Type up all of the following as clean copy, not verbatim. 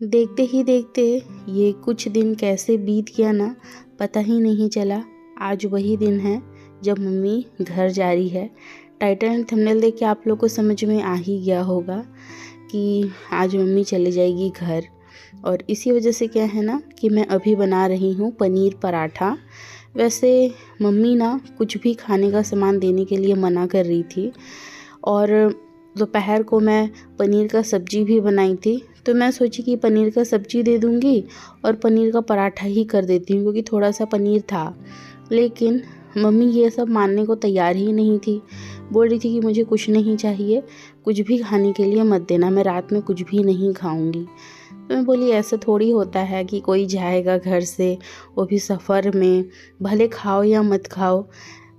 देखते ही देखते ये कुछ दिन कैसे बीत गया ना, पता ही नहीं चला। आज वही दिन है जब मम्मी घर जा रही है। टाइटल एंड थंबनेल देख के आप लोग को समझ में आ ही गया होगा कि आज मम्मी चली जाएगी घर। और इसी वजह से क्या है ना कि मैं अभी बना रही हूँ पनीर पराठा। वैसे मम्मी ना कुछ भी खाने का सामान देने के लिए मना कर रही थी, और दोपहर को मैं पनीर का सब्जी भी बनाई थी। तो मैं सोची कि पनीर का सब्जी दे दूँगी और पनीर का पराठा ही कर देती हूँ, क्योंकि थोड़ा सा पनीर था। लेकिन मम्मी ये सब मानने को तैयार ही नहीं थी। बोल रही थी कि मुझे कुछ नहीं चाहिए, कुछ भी खाने के लिए मत देना, मैं रात में कुछ भी नहीं खाऊंगी। तो मैं बोली ऐसा थोड़ी होता है कि कोई जाएगा घर से, वो भी सफ़र में, भले खाओ या मत खाओ,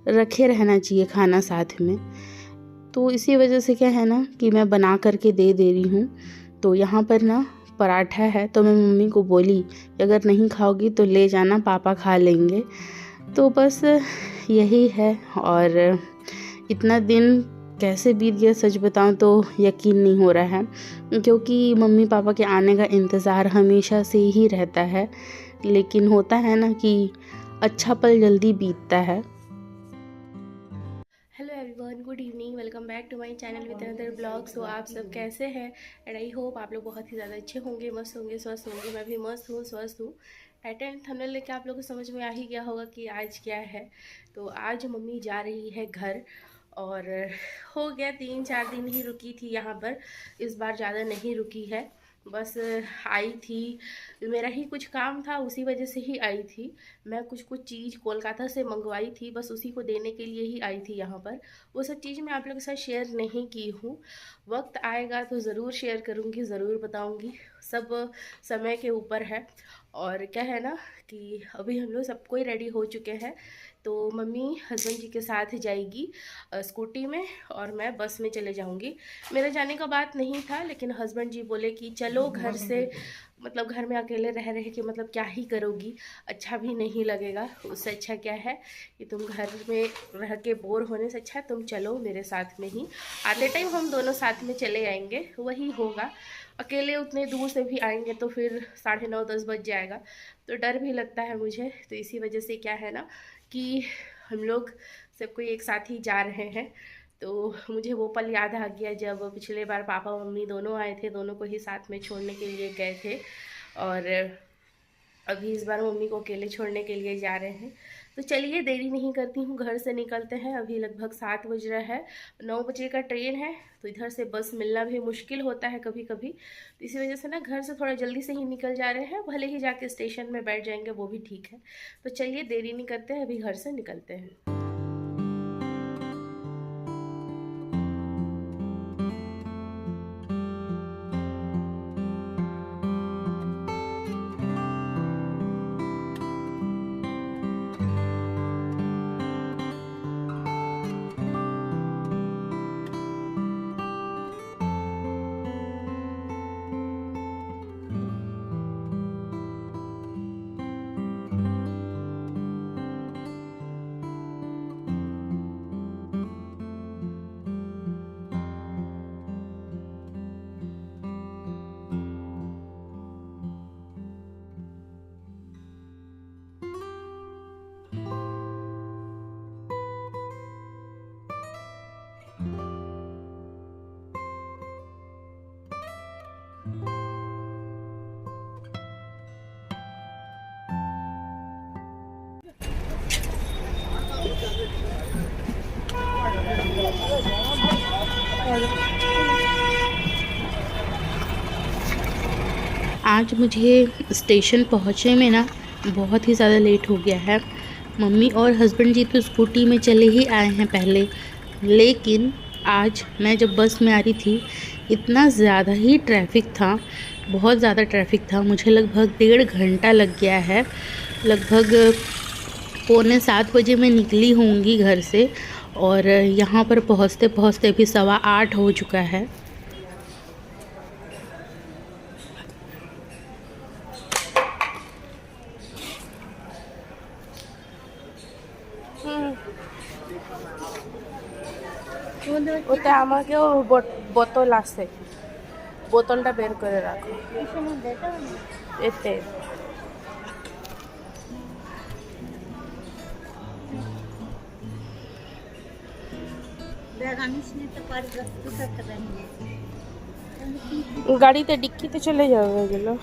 रखे रहना चाहिए खाना साथ में। तो इसी वजह से क्या है ना कि मैं बना करके दे रही हूँ। तो यहाँ पर ना पराठा है, तो मैं मम्मी को बोली अगर नहीं खाओगी तो ले जाना, पापा खा लेंगे। तो बस यही है। और इतना दिन कैसे बीत गया सच बताऊँ तो यकीन नहीं हो रहा है, क्योंकि मम्मी पापा के आने का इंतज़ार हमेशा से ही रहता है। लेकिन होता है ना कि अच्छा पल जल्दी बीतता है। Hello everyone, good evening, welcome back to my channel with another blog. So आप सब कैसे हैं? एंड आई होप आप लोग बहुत ही ज़्यादा अच्छे होंगे, मस्त होंगे, स्वस्थ होंगे। मैं भी मस्त हूँ, स्वस्थ हूँ। टाइटल एंड थंबनेल लेके आप लोगों को समझ में आ ही गया होगा कि आज क्या है। तो आज मम्मी जा रही है घर, और हो गया 3-4 दिन ही रुकी थी यहाँ पर। इस बार ज़्यादा नहीं रुकी है, बस आई थी, मेरा ही कुछ काम था, उसी वजह से ही आई थी। मैं कुछ चीज़ कोलकाता से मंगवाई थी, बस उसी को देने के लिए ही आई थी यहाँ पर। वो सब चीज़ मैं आप लोगों के साथ शेयर नहीं की हूँ। वक्त आएगा तो ज़रूर शेयर करूँगी, ज़रूर बताऊँगी। सब समय के ऊपर है। और क्या है ना कि अभी हम लोग सब कोई रेडी हो चुके हैं। तो मम्मी हस्बैंड जी के साथ जाएगी स्कूटी में, और मैं बस में चले जाऊँगी। मेरे जाने का बात नहीं था, लेकिन हस्बैंड जी बोले कि चलो घर से, मतलब घर में अकेले रह रहे कि मतलब क्या ही करोगी, अच्छा भी नहीं लगेगा। उससे अच्छा क्या है कि तुम घर में रह के बोर होने से अच्छा तुम चलो मेरे साथ में ही। आते टाइम हम दोनों साथ में चले आएंगे, वही होगा। अकेले उतने दूर से भी आएंगे तो फिर 9:30-10 बज जाएगा, तो डर भी लगता है मुझे। तो इसी वजह से क्या है ना कि हम लोग सब कोई एक साथ ही जा रहे हैं। तो मुझे वो पल याद आ गया जब पिछले बार पापा मम्मी दोनों आए थे, दोनों को ही साथ में छोड़ने के लिए गए थे। और अभी इस बार मम्मी को अकेले छोड़ने के लिए जा रहे हैं। तो चलिए देरी नहीं करती हूँ, घर से निकलते हैं। अभी लगभग 7 बज रहा है, 9 बजे का ट्रेन है, तो इधर से बस मिलना भी मुश्किल होता है कभी कभी। तो इसी वजह से ना घर से थोड़ा जल्दी से ही निकल जा रहे हैं, भले ही जाके स्टेशन में बैठ जाएंगे वो भी ठीक है। तो चलिए देरी नहीं करते हैं, अभी घर से निकलते हैं। आज मुझे स्टेशन पहुँचने में ना बहुत ही ज़्यादा लेट हो गया है। मम्मी और हस्बैंड जी तो स्कूटी में चले ही आए हैं पहले, लेकिन आज मैं जब बस में आ रही थी इतना ज़्यादा ही ट्रैफिक था, बहुत ज़्यादा ट्रैफिक था। मुझे लगभग 1.5 घंटा लग गया है। लगभग 6:45 मैं निकली होंगी घर से, और यहाँ पर पहुँचते पहुँचते भी 8:15 हो चुका है। ওতে আমাকেও বোতল আছে, বোতলটা বের করে রাখো এতে। গাড়িতে ডিক্কিতে চলে যাবে ওগুলো।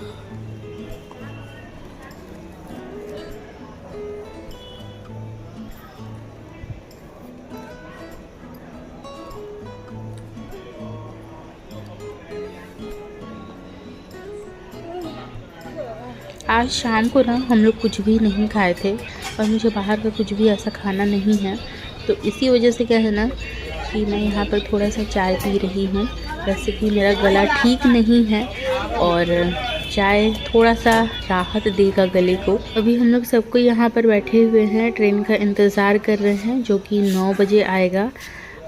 आज शाम को ना हम लोग कुछ भी नहीं खाए थे और मुझे बाहर का कुछ भी ऐसा खाना नहीं है, तो इसी वजह से क्या है ना कि मैं यहाँ पर थोड़ा सा चाय पी रही हूँ। वैसे कि मेरा गला ठीक नहीं है और चाय थोड़ा सा राहत देगा गले को। अभी हम लोग सबको यहाँ पर बैठे हुए हैं, ट्रेन का इंतज़ार कर रहे हैं जो कि 9 बजे आएगा।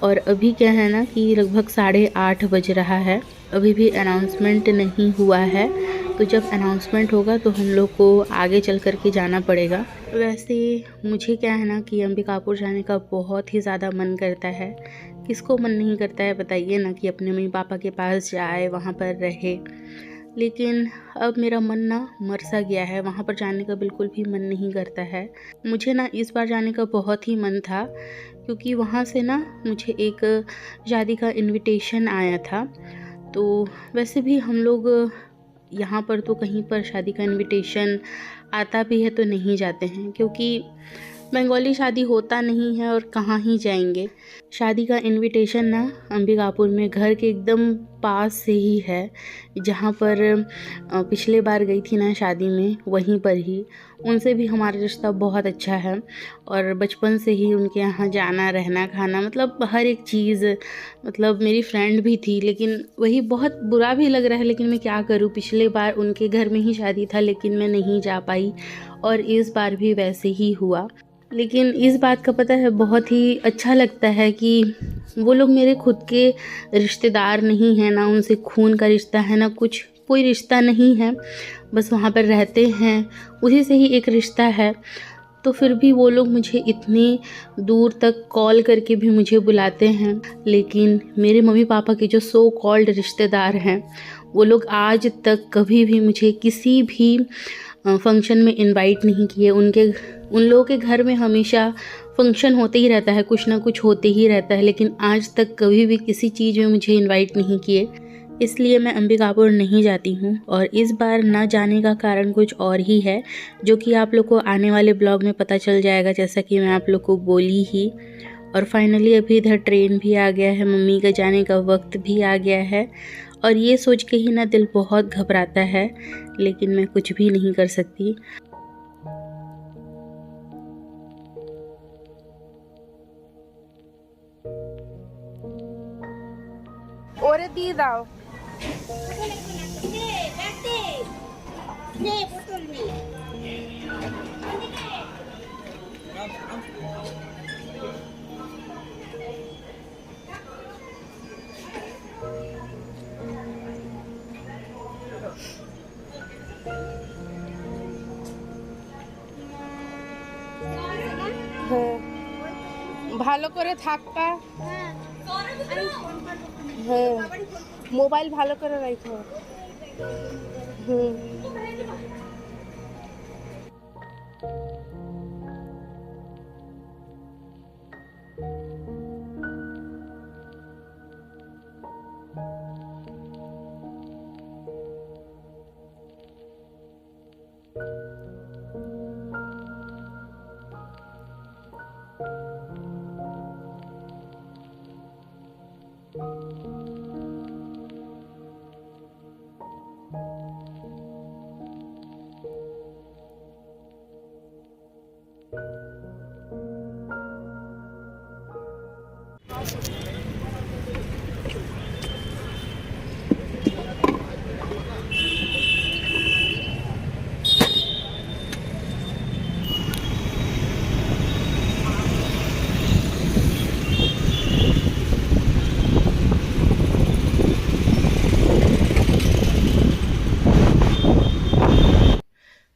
और अभी क्या है ना कि लगभग 8:30 बज रहा है, अभी भी अनाउंसमेंट नहीं हुआ है। तो जब अनाउंसमेंट होगा तो हम लोग को आगे चल कर के जाना पड़ेगा। वैसे मुझे क्या है ना कि अंबिकापुर जाने का बहुत ही ज़्यादा मन करता है। किसको मन नहीं करता है बताइए ना कि अपने मम्मी पापा के पास जाए, वहाँ पर रहे। लेकिन अब मेरा मन ना मर सा गया है, वहाँ पर जाने का बिल्कुल भी मन नहीं करता है। मुझे ना इस बार जाने का बहुत ही मन था क्योंकि वहाँ से ना मुझे एक शादी का इनविटेशन आया था। तो वैसे भी हम लोग यहाँ पर तो कहीं पर शादी का इनविटेशन आता भी है तो नहीं जाते हैं, क्योंकि बंगाली शादी होता नहीं है और कहाँ ही जाएंगे। शादी का इनविटेशन ना अंबिकापुर में घर के एकदम पास से ही है, जहाँ पर पिछले बार गई थी ना शादी में, वहीं पर ही। उनसे भी हमारा रिश्ता बहुत अच्छा है और बचपन से ही उनके यहाँ जाना, रहना, खाना, मतलब हर एक चीज़। मतलब मेरी फ्रेंड भी थी, लेकिन वही बहुत बुरा भी लग रहा है, लेकिन मैं क्या करूँ। पिछले बार उनके घर में ही शादी था लेकिन मैं नहीं जा पाई और इस बार भी वैसे ही हुआ। लेकिन इस बात का पता है बहुत ही अच्छा लगता है कि वो लोग मेरे खुद के रिश्तेदार नहीं हैं, ना उनसे खून का रिश्ता है, ना कुछ, कोई रिश्ता नहीं है, बस वहाँ पर रहते हैं, उसी से ही एक रिश्ता है। तो फिर भी वो लोग मुझे इतनी दूर तक कॉल करके भी मुझे बुलाते हैं। लेकिन मेरे मम्मी पापा के जो सो कॉल्ड रिश्तेदार हैं, वो लोग आज तक कभी भी मुझे किसी भी फंक्शन में इनवाइट नहीं किए। उन लोगों के घर में हमेशा फंक्शन होते ही रहता है, कुछ ना कुछ होते ही रहता है, लेकिन आज तक कभी भी किसी चीज़ में मुझे इनवाइट नहीं किए। इसलिए मैं अंबिकापुर नहीं जाती हूँ और इस बार ना जाने का कारण कुछ और ही है, जो कि आप लोग को आने वाले ब्लॉग में पता चल जाएगा, जैसा कि मैं आप लोग को बोली ही। और फाइनली अभी इधर ट्रेन भी आ गया है, मम्मी का जाने का वक्त भी आ गया है और ये सोच के ही ना दिल बहुत घबराता है, लेकिन मैं कुछ भी नहीं कर सकती। ওরে দিয়ে দাও। ভালো করে থাকবা। হ্যাঁ, মোবাইল ভালো করে রাখো।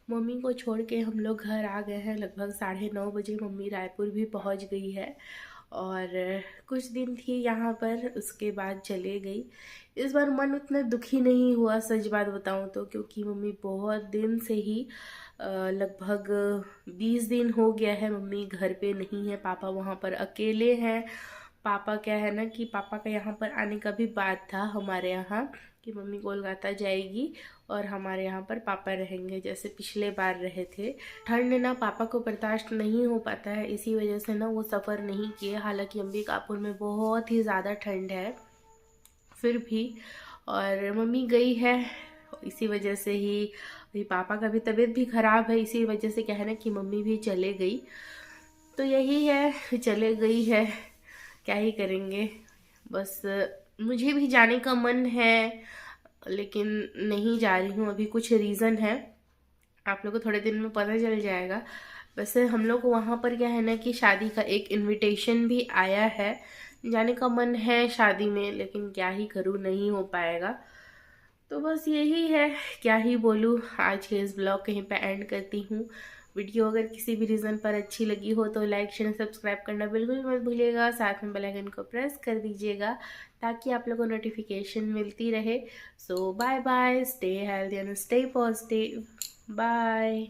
मम्मी को छोड़ के हम लोग घर आ गए हैं। लगभग 9:30 बजे मम्मी रायपुर भी पहुंच गई है और कुछ दिन थी यहाँ पर, उसके बाद चले गई। इस बार मन उतना दुखी नहीं हुआ सच बात बताऊँ तो, क्योंकि मम्मी बहुत दिन से ही लगभग 20 दिन हो गया है मम्मी घर पे नहीं है। पापा वहाँ पर अकेले हैं। पापा क्या है ना कि पापा का यहाँ पर आने का भी बात था हमारे यहाँ, कि मम्मी कोलकाता जाएगी और हमारे यहाँ पर पापा रहेंगे जैसे पिछले बार रहे थे। ठंड ना पापा को बर्दाश्त नहीं हो पाता है, इसी वजह से ना वो सफ़र नहीं किए। हालांकि अंबिकापुर में बहुत ही ज़्यादा ठंड है फिर भी। और मम्मी गई है इसी वजह से ही। अभी पापा का भी तबीयत भी ख़राब है, इसी वजह से क्या है ना कि मम्मी भी चले गई। तो यही है, चले गई है, क्या ही करेंगे। बस मुझे भी जाने का मन है लेकिन नहीं जा रही हूँ, अभी कुछ रीज़न है, आप लोग को थोड़े दिन में पता चल जाएगा। वैसे हम लोग को वहाँ पर क्या है ना कि शादी का एक इनविटेशन भी आया है, जाने का मन है शादी में, लेकिन क्या ही करूँ, नहीं हो पाएगा। तो बस यही है, क्या ही बोलूँ। आज के इस ब्लॉग कहीं पे एंड करती हूँ। वीडियो अगर किसी भी रीज़न पर अच्छी लगी हो तो लाइक शेयर सब्सक्राइब करना बिल्कुल मत भूलिएगा। साथ में बेल आइकन को प्रेस कर दीजिएगा ताकि आप लोगों को नोटिफिकेशन मिलती रहे। So bye bye, stay healthy and stay positive, bye.